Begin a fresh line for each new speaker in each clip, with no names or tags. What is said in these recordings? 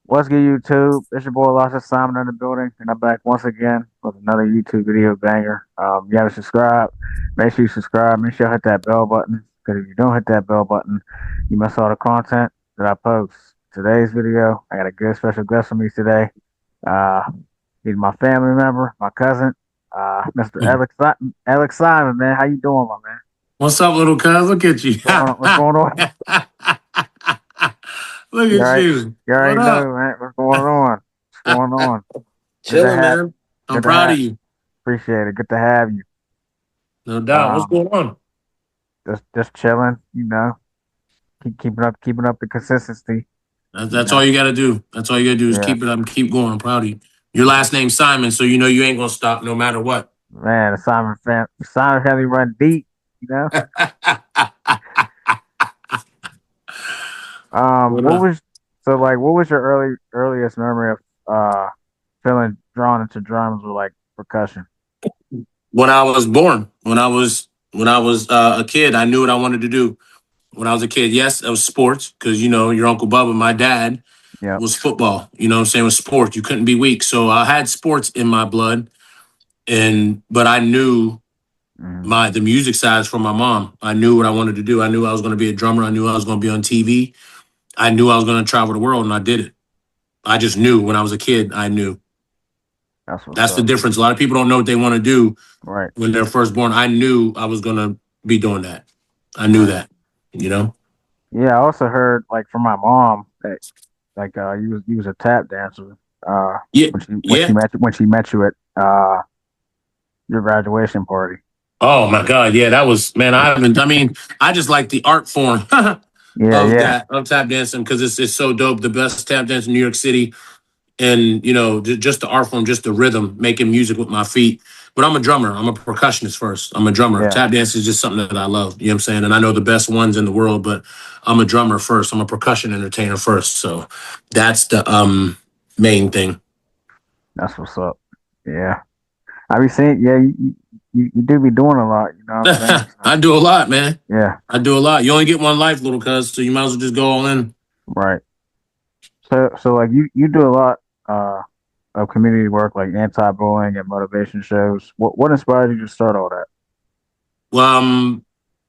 What's good, YouTube? It's your boy Elijah Simon in the building, and I'm back once again with another YouTube video banger. You haven't subscribed, make sure you subscribe. Make sure you hit that bell button, because if you don't hit that bell button, you miss all the content that I post. Today's video, I got a good special guest with me today. Uh, he's my family member, my cousin, Mr. Elec Simon, man. How you doing, my man?
What's up, little cuz? Look at you.
What's going on?
Look
You
at
already,
you.
you
What
already
up?
know, man. What's going on? What's going on? Good to
Chilling,
have,
man. I'm
good to
proud
have.
of you.
Appreciate it. Good to have you.
No doubt. What's
Um,
going on?
just chilling, keeping up the consistency,
That's,
you
that's
know.
all you got to do. That's all you got to do is
Yeah,
keep it up and keep going. I'm proud of you. Your last name's Simon, so you know you ain't going to stop no matter what.
man, Simon family run deep, you know.
What
What
up?
was what was your earliest memory of feeling drawn into drums or like percussion?
When I was born, when I was a kid, I knew what I wanted to do. When I was a kid, yes, it was sports because you know your uncle Bubba, my dad,
Yep.
was football. You know what I'm saying? It was sports. You couldn't be weak. So I had sports in my blood. But I knew
Hmm.
the music sides from my mom. I knew what I wanted to do. I knew I was going to be a drummer. I knew I was going to be on TV. I knew I was going to travel the world, and I did it. I just knew when I was a kid. I knew.
That's what's
That's the
up.
difference. A lot of people don't know what they want to do
Right,
when they're first born. I knew I was going to be doing that. I knew
right.
that. You know.
Yeah, I also heard like from my mom that you was a tap dancer
Yeah.
when she
Yeah.
met you at your graduation party.
Oh my God. Yeah. That was man. I haven't. I mean, I just like the art form
Yeah,
of
yeah,
that of tap dancing because it's so dope. The best tap dance in New York City and you know just the art form, just the rhythm, making music with my feet. But I'm a drummer. I'm a percussionist first. I'm a drummer.
yeah.
Tap dance is just something that I love. You know what I'm saying? And I know the best ones in the world, but I'm a drummer first. I'm a percussion entertainer first. So that's the main thing.
That's what's up. Yeah, I be seeing. Yeah, you do be doing a lot. You know what I'm saying? So,
I do a lot, man.
yeah,
I do a lot. You only get one life, little cuz, so you might as well just go all in.
right. So like you do a lot uh of community work like anti-bullying and motivation shows. What inspired you to start all that?
Well,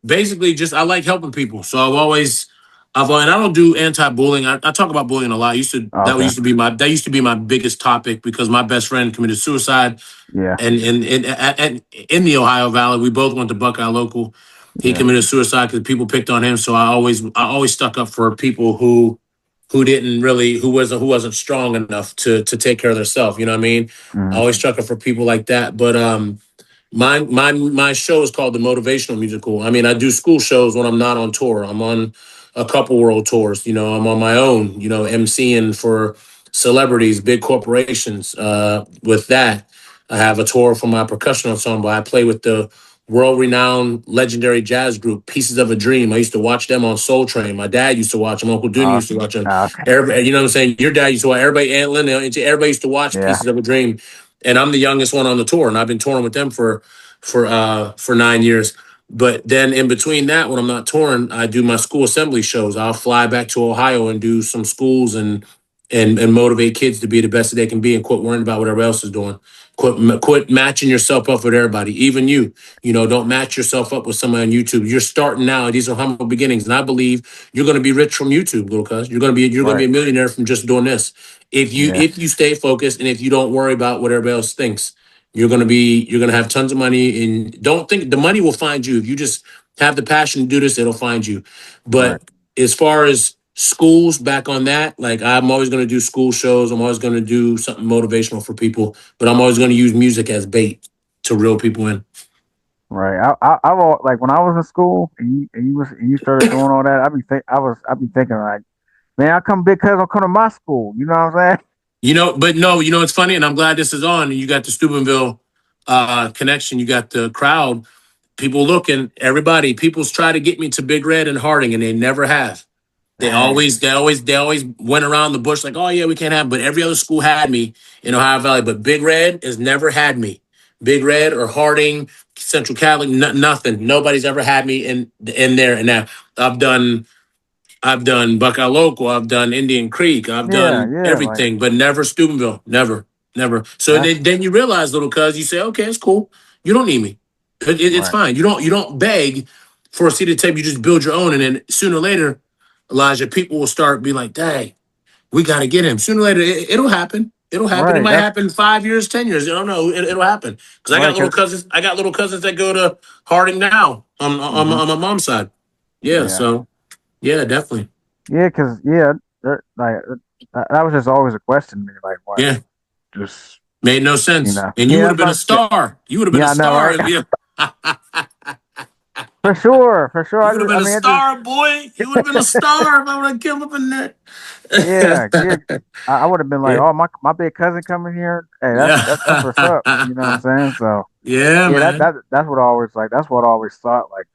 basically just I like helping people. So and I don't do anti-bullying. I talk about bullying a lot.
Oh, okay.
That used to be my biggest topic because my best friend committed suicide
Yeah,
and in the Ohio Valley. We both went to Buckeye Local. He
yeah,
committed suicide because people picked on him. So I always stuck up for people who didn't really who wasn't strong enough to take care of themselves. You know what I mean? I
mm,
always stuck up for people like that. But my show is called the Motivational Musical. I mean, I do school shows when I'm not on tour. I'm on a couple world tours. You know, I'm on my own. You know, emceeing for celebrities, big corporations. With that, I have a tour for my percussion ensemble. I play with the world-renowned, legendary jazz group Pieces of a Dream. I used to watch them on Soul Train. My dad used to watch them. Uncle Dun
uh,
used to watch them.
okay.
Everybody, you know what I'm saying? Your dad used to watch. Everybody, Aunt Linda, everybody used to watch
Yeah,
Pieces of a Dream, and I'm the youngest one on the tour, and I've been touring with them for 9 years. But then in between that, when I'm not touring, I do my school assembly shows. I'll fly back to Ohio and do some schools and motivate kids to be the best that they can be and quit worrying about what everybody else is doing. Quit matching yourself up with everybody, even you. You know, don't match yourself up with somebody on YouTube. You're starting now. These are humble beginnings, and I believe you're going to be rich from YouTube, little cuz. You're going to be
right.
a millionaire from just doing this. If you
Yeah,
if you stay focused and if you don't worry about what everybody else thinks, you're gonna have tons of money and don't think the money will find you. If you just have the passion to do this, it'll find you.
right.
But as far as schools back on that, like I'm always gonna do school shows. I'm always gonna do something motivational for people, but I'm always gonna use music as bait to reel people in.
Right. Like when I was in school and you started doing all that. I be thinking like, man, how come big cuz don't come to my school? You know what I'm saying?
You know, but no, you know it's funny, and I'm glad this is on. And you got the Steubenville connection. You got the crowd. People looking, everybody. People's try to get me to Big Red and Harding, and they never have.
Dang.
They always went around the bush like, oh yeah, we can't have. But every other school had me in Ohio Valley, but Big Red has never had me. Big Red or Harding, Central Catholic, nothing. Nobody's ever had me in there. And now I've done. I've done Buckeye Local. I've done Indian Creek. I've
Yeah,
done
yeah, like
everything, but never Steubenville. Never, never. So
that's
then you realize, little cuz, you say, okay, it's cool. You don't need me. It's
right,
fine. You don't beg for a seat at the table. You just build your own, and then sooner or later, Elijah, people will start be like, dang, we got to get him. Sooner or later, it'll happen. It'll happen. It
right.
might
That's
happen 5 years, 10 years. I don't know. It'll happen because I got
right.
little
Cause
cousins. I got little cousins that go to Harding now
hmm
on my mom's side. Yeah.
yeah,
So yeah, definitely.
yeah, cause yeah, that was just always a question to me. Like, what?
Yeah.
Just
Made no sense. And you
yeah,
would
that's
have been a
about yeah,
star. You would have been a
yeah. I know,
star
right?
if you
For sure, for sure.
you would have
I
been a
mean, it just
star, boy. You would have been a star if I would have come up in there.
yeah, yeah. I would have been like,
Yeah.
oh, my big cousin coming here. Hey, that's what's up. You know what I'm
Yeah.
saying? So
Yeah,
yeah,
man.
that's what I always like. That's what I always thought. Like,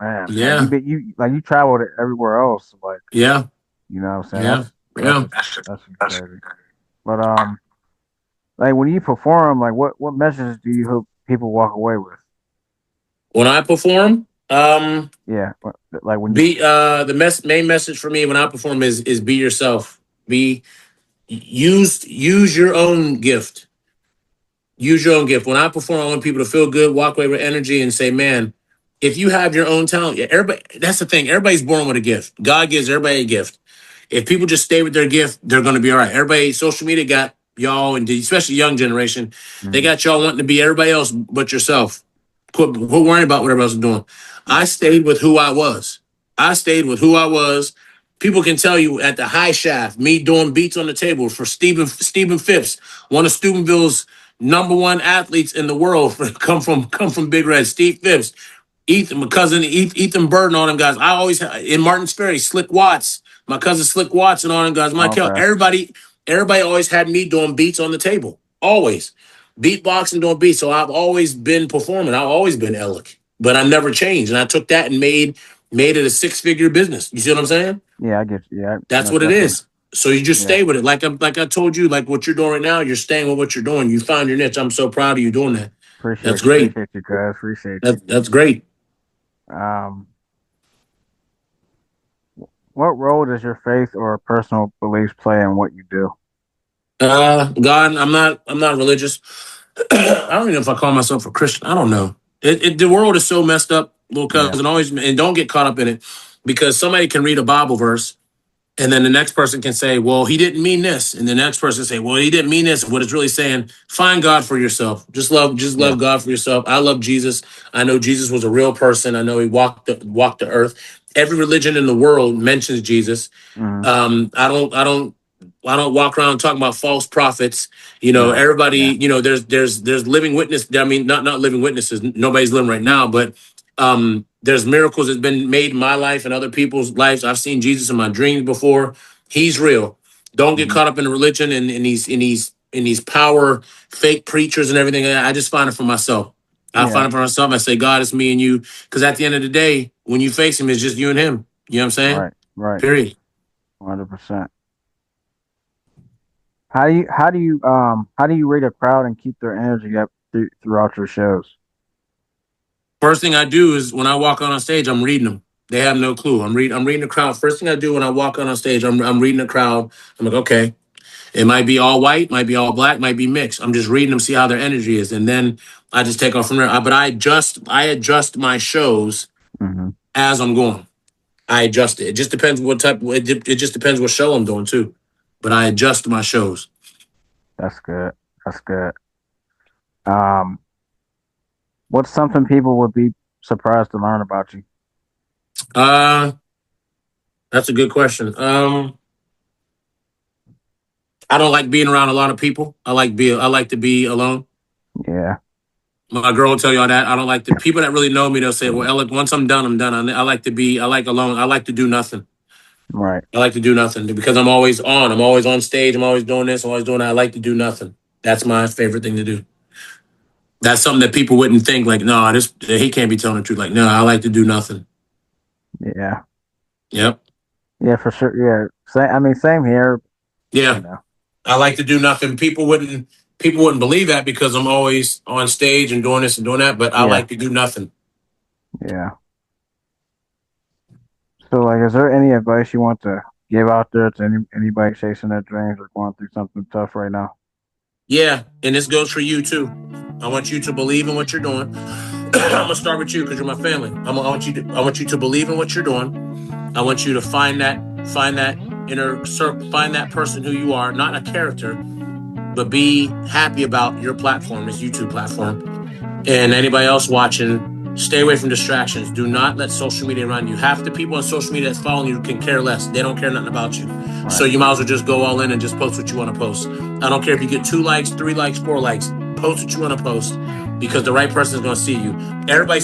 man, like
Yeah.
you like you traveled everywhere else. Like,
Yeah.
you know what I'm saying?
Yeah. Yeah.
That's just crazy. But like when you perform, like what messages do you hope people walk away with?
When I perform,
Yeah, like when you.
be the main message for me when I perform is be yourself. Be use your own gift. Use your own gift. When I perform, I want people to feel good, walk away with energy, and say, "Man, if you have your own talent, yeah, everybody. That's the thing. Everybody's born with a gift. God gives everybody a gift. If people just stay with their gift, they're going to be all right. Everybody, social media got y'all, and especially young generation, they
Mhm.
got y'all wanting to be everybody else but yourself. Quit worrying about what everybody else is doing. I
Right.
stayed with who I was. I stayed with who I was. People can tell you at the high shaft, me doing beats on the table for Stephen Phipps, one of Steubenville's #1 athletes in the world, come from Big Red. Steve Phipps, Ethan, my cousin Ethan Bird, and all them guys. I always in Martins Ferry, Slick Watts, my cousin Slick Watts, and all them guys. Michael,
Okay.
everybody always had me doing beats on the table, always beatboxing, doing beats. So I've always been performing. I've always been Elec, but I never changed, and I took that and made it a 6-figure business. You see what I'm saying?
Yeah, I get you. Yeah,
That's
no,
what it
definitely.
is. So you just
Yeah,
stay with it. Like I told you, like what you're doing right now, you're staying with what you're doing. You found your niche. I'm so proud of you doing that. That's great.
appreciate you guys. Appreciate you.
That's great.
Um, what role does your faith or personal beliefs play in what you do?
God, I'm not religious. I don't even know if I call myself a Christian. I don't know. The world is so messed up, little
Yeah.
cousin. Always, and don't get caught up in it because somebody can read a Bible verse and then the next person can say, well, he didn't mean this. And the next person say, well, he didn't mean this. What it's really saying, find God for yourself. Just
Yeah.
love God for yourself. I love Jesus. I know Jesus was a real person. I know he walked the earth. Every religion in the world mentions Jesus.
Hmm.
I don't walk around talking about false prophets.
Right.
Everybody,
Yeah.
there's living witness. I mean, not living witnesses. Nobody's living right now, but there's miracles that's been made in my life and other people's lives. I've seen Jesus in my dreams before. He's real. Don't get
Hmm.
caught up in the religion and in these power fake preachers and everything. I just find it for myself. I
Yeah.
find it for myself. I say, God, it's me and you. Because at the end of the day, when you face him, it's just you and him. You know what I'm saying?
Right. Right.
Period.
100%. How do you rate a crowd and keep their energy up throughout your shows?
First thing I do is when I walk on stage, I'm reading them. They have no clue. I'm reading the crowd. First thing I do when I walk on stage, I'm reading the crowd. I'm like, okay, it might be all white, might be all black, might be mixed. I'm just reading them, see how their energy is, and then I just take off from there. But I adjust my shows
Hmm.
as I'm going. I adjust it. It just depends what type. It just depends what show I'm doing too. But I adjust my shows.
That's good. That's good. Um, what's something people would be surprised to learn about you?
Uh, that's a good question. I don't like being around a lot of people. I like to be alone.
Yeah.
My girl will tell you all that. I don't like the people that really know me. They'll say, "Well, Alec, once I'm done, I'm done." I like to be. I like alone. I like to do nothing.
Right.
I like to do nothing because I'm always on. I'm always on stage. I'm always doing this. I'm always doing that. I like to do nothing. That's my favorite thing to do. That's something that people wouldn't think. Like, no, this he can't be telling the truth. Like, no, I like to do nothing.
Yeah.
Yep.
Yeah, for sure. Yeah. Same. I mean, same here. You
Yeah.
know.
I like to do nothing. People wouldn't believe that because I'm always on stage and doing this and doing that. But I
Yeah.
like to do nothing.
Yeah. So, like, is there any advice you want to give out there to anybody chasing their dreams or going through something tough right now?
Yeah, and this goes for you too. I want you to believe in what you're doing. I'm gonna start with you because you're my family. I want you to believe in what you're doing. I want you to find that inner circle, find that person who you are, not a character, but be happy about your platform, this YouTube platform. And anybody else watching, stay away from distractions. Do not let social media run you. Half the people on social media that's following you can care less. They don't care nothing about you. So
Right.
you might as well just go all in and just post what you want to post. I don't care if you get 2 likes, 3 likes, 4 likes. Post what you want to post because the right person is going to see you. Everybody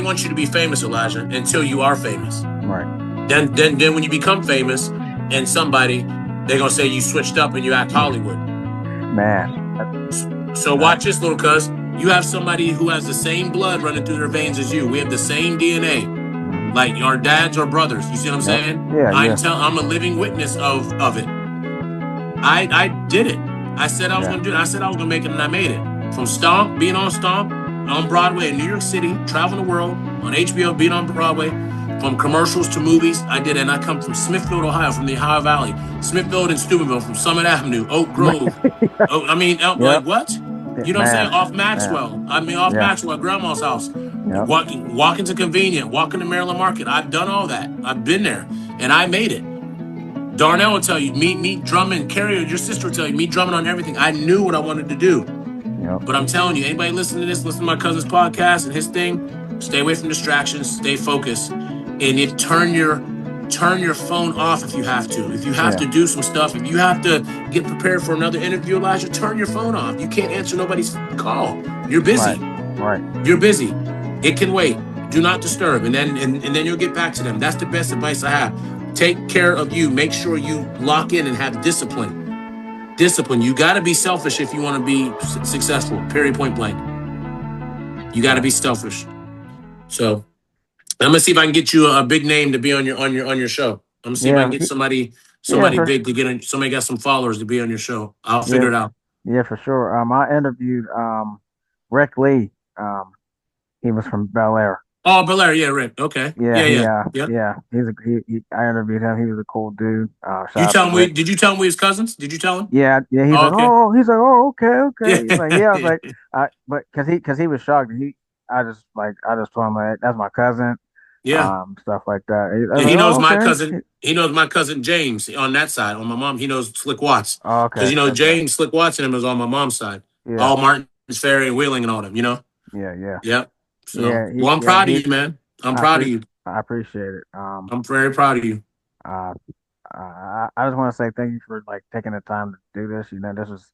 wants you to be famous, Elijah, until you are famous.
Right.
Then when you become famous and somebody, they're going to say you switched up and you act Hollywood.
Man.
So watch this, little cuz. You have somebody who has the same blood running through their veins as you. We have the same DNA. Like our dads or brothers. You see what I'm
Yep.
saying?
Yeah. Yeah.
I'm a living witness of it. I did it. I said I was
Yeah.
gonna do it. I said I was gonna make it and I made it. From Stomp, being on Stomp, on Broadway in New York City, traveling the world, on HBO, being on Broadway, from commercials to movies, I did it. And I come from Smithfield, Ohio, from the Ohio Valley. Smithfield and Steubenville, from Summit Avenue, Oak Grove. Oh, I mean, like
Yep.
what?
Yeah,
You know what I'm saying?
man.
Off
Man.
Maxwell. I mean, off
Yeah.
Maxwell at Grandma's house.
Yep.
Walking to Convenient, walking to Maryland Market. I've done all that. I've been there, and I made it. Darnell will tell you, me drumming. Carrie, your sister will tell you, me drumming on everything. I knew what I wanted to do.
Yep.
But I'm telling you, anybody listening to this, listen to my cousin's podcast and his thing, stay away from distractions, stay focused, and turn your phone off if you have to. If you have
Yeah.
to do some stuff, if you have to get prepared for another interview, Elijah, turn your phone off. You can't answer nobody's call. You're busy.
Right. Right.
You're busy. It can wait. Do not disturb. And then you'll get back to them. That's the best advice I have. Take care of you. Make sure you lock in and have discipline. Discipline. You got to be selfish if you want to be successful. Period. Point blank. You got to be selfish. So I'm gonna see if I can get you a big name to be on your show. I'm gonna see if I can
Yeah.
get somebody
Yeah.
big to get on. Somebody got some followers to be on your show. I'll
Yeah.
figure it out.
Yeah. For sure. I interviewed Rick Lee. He was from Bel Air.
Oh, Belair, yeah, Rick. Okay,
Yeah.
yeah.
Yeah. I interviewed him. He was a cool dude. Shout
You
out
tell
to
him
Rick.
Did you tell him we his cousins? Did you tell him?
Yeah. Yeah.
Oh, okay.
He's like, oh, okay, okay. He's like, yeah. I was
Yeah.
like, but because he was shocked. I just told him like that's my cousin.
Yeah.
Stuff like that. I was
And
like,
he knows
oh,
my
okay.
cousin. He knows my cousin James on that side. On my mom, he knows Slick Watts.
Oh,
Because
okay. Okay.
James Slick Watts and him is on my mom's side.
Yeah.
All Martin's Ferry and Wheeling and all them.
Yeah. Yeah.
Yep. So,
Yeah.
well, I'm proud of you, man. I'm proud of you.
I appreciate it.
I'm very proud of you.
Uh, I just want to say thank you for like taking the time to do this. This was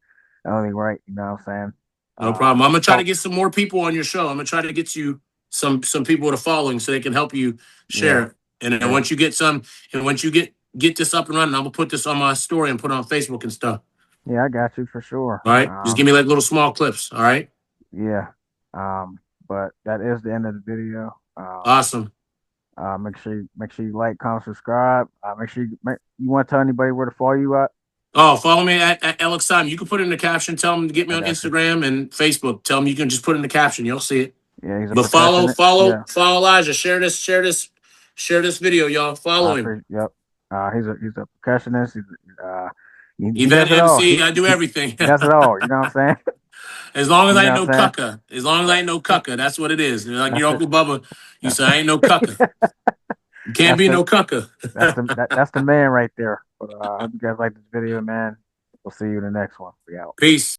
only right. You know what I'm saying?
No problem. I'm gonna try to
So
get some more people on your show. I'm gonna try to get you some people with a following so they can help you share
yeah,
it. And then
yeah,
once you get some, and once you get this up and running, I'm gonna put this on my story and put it on Facebook and stuff.
yeah. I got you for sure.
All right. Just give me like little small clips. All right.
Yeah. But that is the end of the video.
Awesome.
Make sure you like, comment, subscribe. You want to tell anybody where to follow you at?
Oh, follow me at Elec Simon. You can put it in the caption. Tell them to get me
I
on
got you.
Instagram and Facebook. Tell them you can just put it in the caption. You'll see it.
Yeah, he's a
But
percussionist. Yeah,
follow Elijah. Share this video, y'all. Follow him.
Yep. He's a percussionist. He does
Event
it all.
MC. I do everything.
He does it all. You know what I'm saying?
As long as
You
I
know
ain't
what
no
I'm saying?
cucka. As long as I ain't no cucka. That's what it is. Like
That's
your
it.
Uncle Bubba, you say I ain't no cucka. You can't
That's
be
the
no cucka.
that's the man right there. But I hope you guys like this video, man. We'll see you in the next one. We out.
Peace.